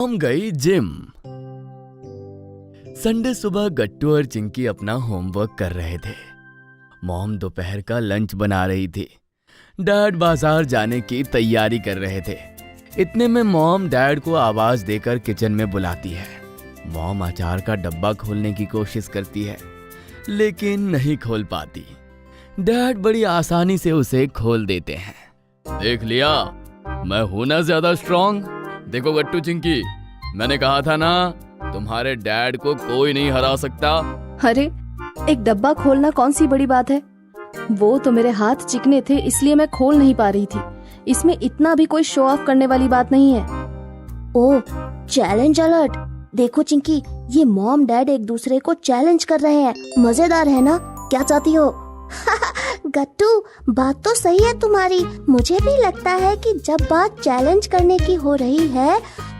हम गई gym. Sunday सुबह गट्टू और चिंकी अपना होमवर्क कर रहे थे। मॉम दोपहर का लंच बना रही थी। डैड बाजार जाने की तैयारी कर रहे थे। इतने में मॉम डैड को आवाज देकर किचन में बुलाती है। मॉम अचार का डब्बा खोलने की कोशिश करती है, लेकिन नहीं खोल पाती। डैड बड़ी आसानी से उसे खोल देते हैं। देख लिया, मैं हूं ना ज्यादा स्ट्रॉन्ग। देखो गट्टू चिंकी, मैंने कहा था ना, तुम्हारे डैड को कोई नहीं हरा सकता। अरे, एक डब्बा खोलना कौन सी बड़ी बात है। वो तो मेरे हाथ चिकने थे, इसलिए मैं खोल नहीं पा रही थी। इसमें इतना भी कोई शो ऑफ करने वाली बात नहीं है। ओह, चैलेंज अलर्ट। देखो चिंकी, ये मॉम डैड एक दूसरे को चैलेंज कर रहे हैं। मजेदार है ना? क्या चाहती हो? गट्टू, बात तो सही है तुम्हारी। मुझे भी लगता है कि जब बात चैलेंज करने की हो रही है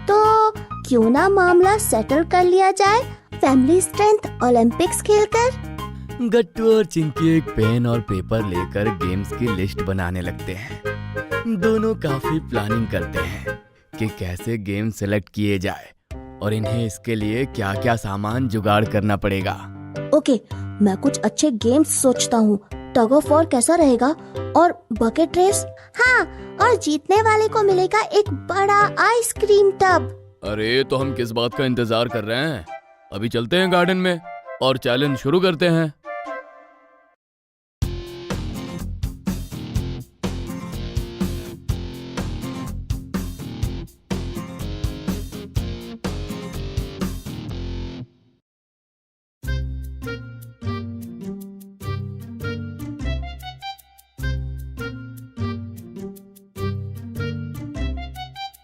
तो क्यों ना मामला सेटल कर लिया जाए, फैमिली स्ट्रेंथ ओलंपिक्स खेलकर। गट्टू और चिंकी एक पेन और पेपर लेकर गेम्स की लिस्ट बनाने लगते हैं। दोनों काफी प्लानिंग करते हैं कि कैसे गेम सेलेक्ट किए जाए और इन्हें इसके लिए क्या क्या सामान जुगाड़ करना पड़ेगा। ओके, मैं कुछ अच्छे गेम्स सोचता हूँ। टग ऑफ वॉर कैसा रहेगा? और बकेट रेस? हाँ, और जीतने वाले को मिलेगा एक बड़ा आइसक्रीम टब। अरे, तो हम किस बात का इंतजार कर रहे हैं? अभी चलते हैं गार्डन में और चैलेंज शुरू करते हैं।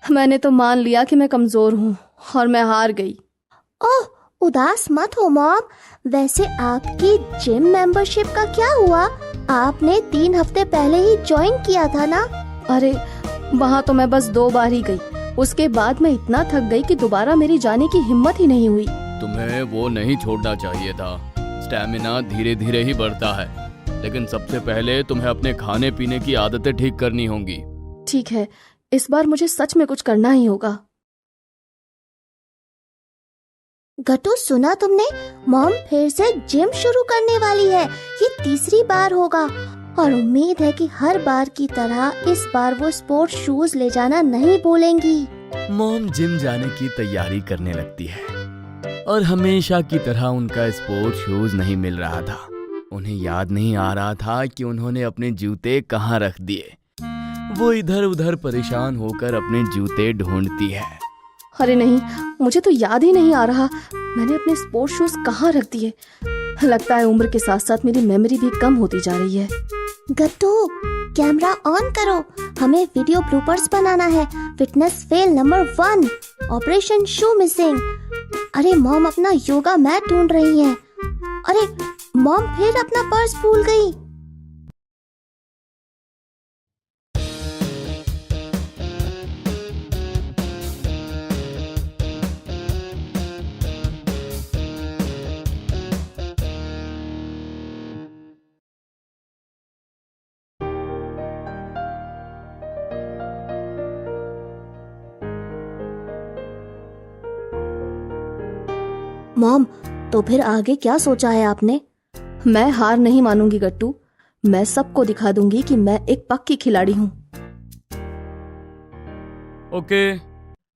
मैंने तो मान लिया कि मैं कमजोर हूँ और मैं हार गई। ओह, उदास मत हो मॉम। वैसे आपकी जिम मेंबरशिप का क्या हुआ? आपने 3 हफ्ते पहले ही ज्वाइन किया था ना? अरे, वहाँ तो मैं बस 2 बार ही गई। उसके बाद मैं इतना थक गई कि दोबारा मेरी जाने की हिम्मत ही नहीं हुई। तुम्हें वो नहीं छोड़ना चाहिए था। स्टैमिना धीरे धीरे ही बढ़ता है, लेकिन सबसे पहले तुम्हें अपने खाने पीने की आदतें ठीक करनी होंगी। ठीक है, इस बार मुझे सच में कुछ करना ही होगा। गट्टू, सुना तुमने? मॉम फिर से जिम शुरू करने वाली है। ये तीसरी बार होगा और उम्मीद है कि हर बार की तरह इस बार वो स्पोर्ट्स शूज ले जाना नहीं भूलेंगी। मॉम जिम जाने की तैयारी करने लगती है और हमेशा की तरह उनका स्पोर्ट्स शूज नहीं मिल रहा था। उन्हें याद नहीं आ रहा था कि उन्होंने अपने जूते कहाँ रख दिए। वो इधर उधर परेशान होकर अपने जूते ढूंढती है। अरे नहीं, मुझे तो याद ही नहीं आ रहा मैंने अपने स्पोर्ट्स शूज कहाँ रख दिए। लगता है उम्र के साथ साथ मेरी मेमोरी भी कम होती जा रही है। गट्टू, कैमरा ऑन करो। हमें वीडियो ब्लूपर्स बनाना है। फिटनेस फेल नंबर 1, ऑपरेशन शू मिसिंग। अरे मॉम अपना योगा मैट ढूंढ रही हैं। अरे मॉम फिर अपना पर्स भूल गई। मॉम, तो फिर आगे क्या सोचा है आपने? मैं हार नहीं मानूंगी गट्टू। मैं सबको दिखा दूंगी कि मैं एक पक्की खिलाड़ी हूँ। ओके,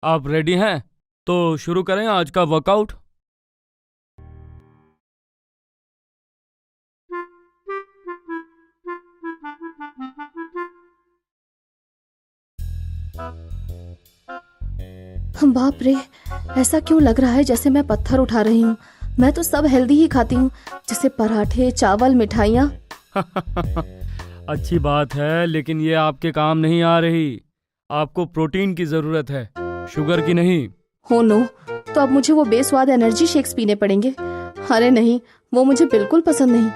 आप रेडी हैं? तो शुरू करें आज का वर्कआउट। बाप रे, ऐसा क्यों लग रहा है जैसे मैं पत्थर उठा रही हूँ। मैं तो सब हेल्दी ही खाती हूँ, जैसे पराठे, चावल, मिठाइयाँ। अच्छी बात है, लेकिन ये आपके काम नहीं आ रही। आपको प्रोटीन की जरूरत है, शुगर की नहीं। हो नो, तो अब मुझे वो बेस्वाद एनर्जी शेक्स पीने पड़ेंगे। अरे नहीं, वो मुझे बिल्कुल पसंद नहीं।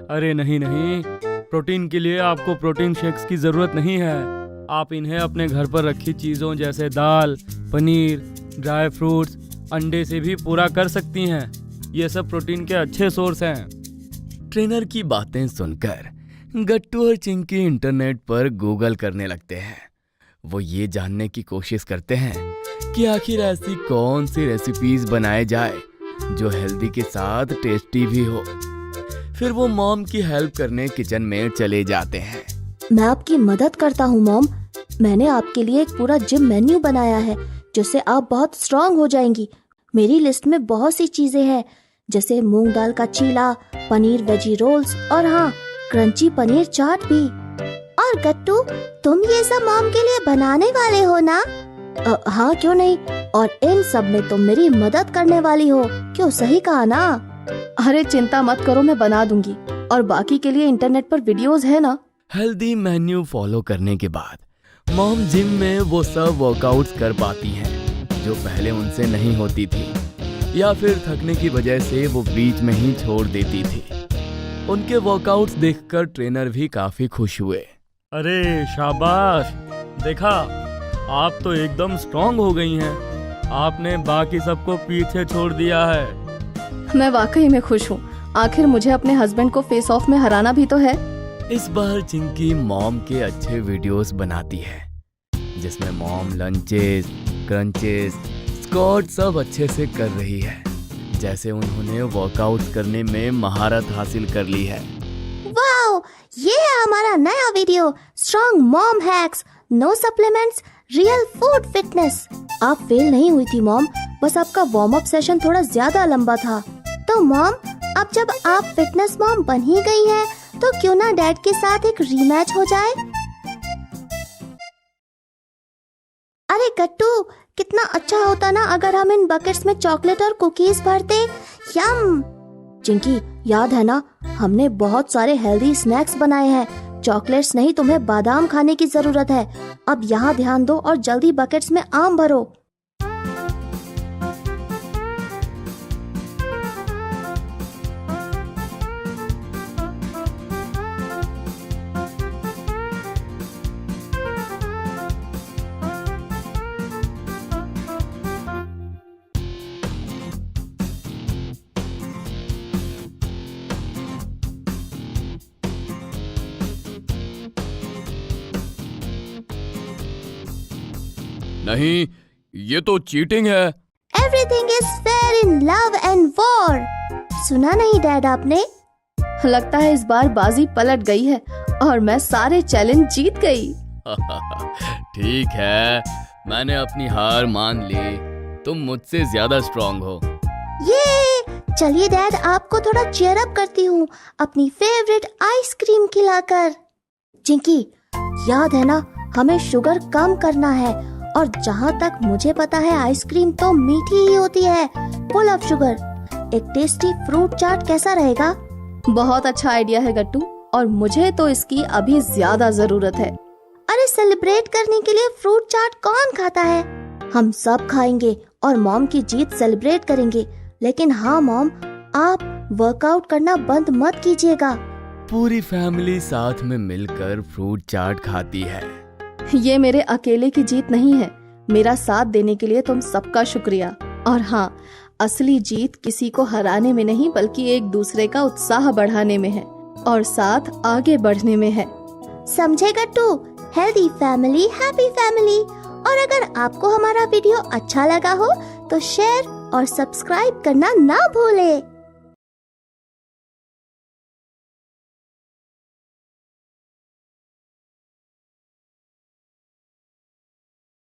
अरे नहीं नहीं, प्रोटीन के लिए आपको प्रोटीन शेक्स की जरूरत नहीं है। आप इन्हें अपने घर पर रखी चीजों जैसे दाल, पनीर, ड्राई फ्रूट्स, अंडे से भी पूरा कर सकती हैं। ये सब प्रोटीन के अच्छे सोर्स हैं। ट्रेनर की बातें सुनकर गट्टू और चिंकी इंटरनेट पर गूगल करने लगते हैं। वो ये जानने की कोशिश करते हैं कि आखिर ऐसी कौन सी रेसिपीज बनाए जाए जो हेल्दी के साथ टेस्टी भी हो। फिर वो मॉम की हेल्प करने किचन में चले जाते हैं। मैं आपकी मदद करता हूँ मॉम। मैंने आपके लिए एक पूरा जिम मेन्यू बनाया है जिससे आप बहुत स्ट्रांग हो जाएंगी। मेरी लिस्ट में बहुत सी चीजें हैं जैसे मूंग दाल का चीला, पनीर वेजी रोल्स और हाँ, क्रंची पनीर चाट भी। और गट्टू, तुम ये सब मॉम के लिए बनाने वाले हो ना? हाँ, क्यों नहीं। और इन सब में तुम मेरी मदद करने वाली हो, क्यों? सही कहा ना? अरे चिंता मत करो, मैं बना दूंगी। और बाकी के लिए इंटरनेट पर वीडियोस है ना। हेल्दी मेन्यू फॉलो करने के बाद मॉम जिम में वो सब वर्कआउट्स कर पाती हैं जो पहले उनसे नहीं होती थी, या फिर थकने की वजह से वो बीच में ही छोड़ देती थी। उनके वर्कआउट्स देखकर ट्रेनर भी काफी खुश हुए। अरे शाबाश, देखा आप तो एकदम स्ट्रांग हो गई हैं। आपने बाकी सबको पीछे छोड़ दिया है। मैं वाकई में खुश हूँ। आखिर मुझे अपने हस्बैंड को फेस ऑफ में हराना भी तो है। इस बार चिंकी मॉम के अच्छे वीडियोस बनाती है जिसमें मॉम लंचेस, क्रंचेस, स्क्वाट सब अच्छे से कर रही है, जैसे उन्होंने वर्कआउट करने में महारत हासिल कर ली है। वाओ, ये है हमारा नया video, strong mom hacks, no supplements, real food fitness. आप फेल नहीं हुई थी मॉम, बस आपका वार्म अप सेशन थोड़ा ज्यादा लंबा था। तो मॉम, अब जब आप फिटनेस मॉम बन ही गई हैं, तो क्यों ना डैड के साथ एक रीमैच हो जाए? अरे गट्टू, कितना अच्छा होता ना अगर हम इन बकेट्स में चॉकलेट और कुकीज भरते। यम। चिंकी, याद है ना, हमने बहुत सारे हेल्दी स्नैक्स बनाए हैं। चॉकलेट्स नहीं, तुम्हें बादाम खाने की जरूरत है। अब यहाँ ध्यान दो और जल्दी बकेट्स में आम भरो। नहीं, ये तो चीटिंग है। Everything is fair in love and war. सुना नहीं डैड आपने? लगता है इस बार बाजी पलट गई है और मैं सारे चैलेंज जीत गई। ठीक है, मैंने अपनी हार मान ली। तुम मुझसे ज्यादा स्ट्रांग हो। ये चलिए डैड, आपको थोड़ा चीयर अप करती हूँ अपनी फेवरेट आइसक्रीम खिलाकर। चिंकी, याद है ना, हमें शुगर कम करना है। और जहाँ तक मुझे पता है, आइसक्रीम तो मीठी ही होती है, फुल ऑफ शुगर। एक टेस्टी फ्रूट चाट कैसा रहेगा? बहुत अच्छा आइडिया है गट्टू, और मुझे तो इसकी अभी ज्यादा जरूरत है। अरे सेलिब्रेट करने के लिए फ्रूट चाट कौन खाता है? हम सब खाएंगे और मॉम की जीत सेलिब्रेट करेंगे। लेकिन हाँ मॉम, आप वर्कआउट करना बंद मत कीजिएगा। पूरी फैमिली साथ में मिलकर फ्रूट चाट खाती है। ये मेरे अकेले की जीत नहीं है। मेरा साथ देने के लिए तुम सबका शुक्रिया। और हाँ, असली जीत किसी को हराने में नहीं, बल्कि एक दूसरे का उत्साह बढ़ाने में है और साथ आगे बढ़ने में है। समझे Gattu? Healthy family, happy family. और अगर आपको हमारा वीडियो अच्छा लगा हो तो शेयर और सब्सक्राइब करना ना भूले।